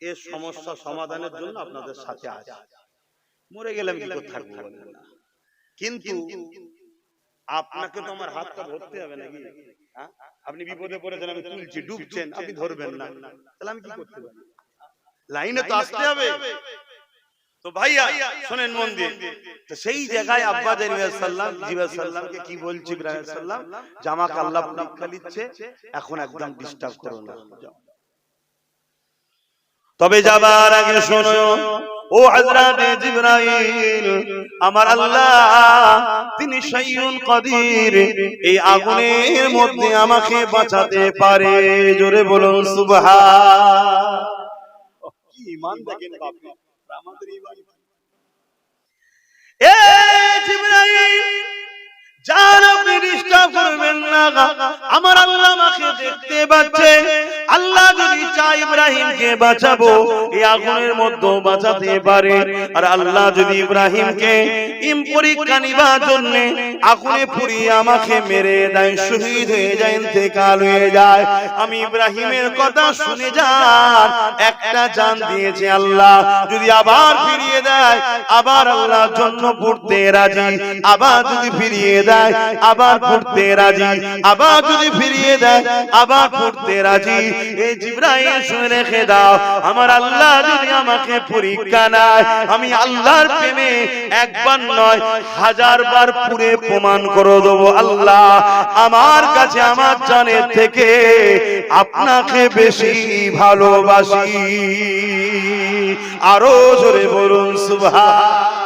S1: এর সমস্যা সমাধানের জন্য আপনাদের সাথে আছে। মরে গেলাম কি করে থাকবো বলেন না? কিন্তু আপনাকে তো আমার হাতটা ধরতে হবে নাকি? আপনি বিপদে পড়েছেন, আমি তুলছি, ডুবছেন, আপনি ধরবেন না, তাহলে আমি কি করতে পারি? লাইনে তো আসতে হবে। তো ভাইয়া শুনেন মন দিয়ে, তো সেই জায়গায় আব্বা জিবরাইল সাল্লামকে কি বলছি, ইব্রাহিম সাল্লাম, জামাকে আল্লাহ পরীক্ষা নিচ্ছে, এখন একদম ডিস্টার্ব করো না। তবে যাবার আগে শোনো, ও হযরত জিবরাইল, আমার আল্লাহ তিনি শাইউন কাদির, এই আগুনের মধ্যে আমাকে বাঁচাতে পারে। জোরে বলুন সুবহান। কি ঈমান দেখেন বাপ, আমাদের ঈমান। এ জিবরাইল, জান আপনি ডিস্টার্ব করবেন না, আমার আল্লাহ আমাকে দেখতে পাচ্ছে। আল্লাহ যদি চায় ইব্রাহিমকে বাঁচাবো, এই আগুনের মধ্যে বাঁচাতে পারে। আর আল্লাহ যদি ইব্রাহিমকে পরীক্ষা নিবার জন্য আগুনে পুড়িয়ে আমাকে মেরে দেয়, শহীদ হয়ে যায়, ইন্তেকাল হয়ে যায়, আমি ইব্রাহিমের কথা শুনে যান একটা জান দিয়েছে আল্লাহ, যদি আবার ফিরিয়ে দেয়, আবার আল্লাহর জন্য পড়তে রাজি। আবার যদি ফিরিয়ে দেয়, আবার পড়তে রাজি। আবার যদি ফিরিয়ে দেয়, আবার পড়তে রাজি। এই জিবরাইল শুনে রেখে দাও, আমার আল্লাহ যদি আমাকে পরীক্ষা নেয়, আমি আল্লাহর প্রেমে একবার নয় 1000 বার পুরে প্রমাণ করে দেবো, আল্লাহ আমার কাছে আমার জানের থেকে আপনাকে বেশি ভালোবাসি। আরো জোরে বলুন সুবহান।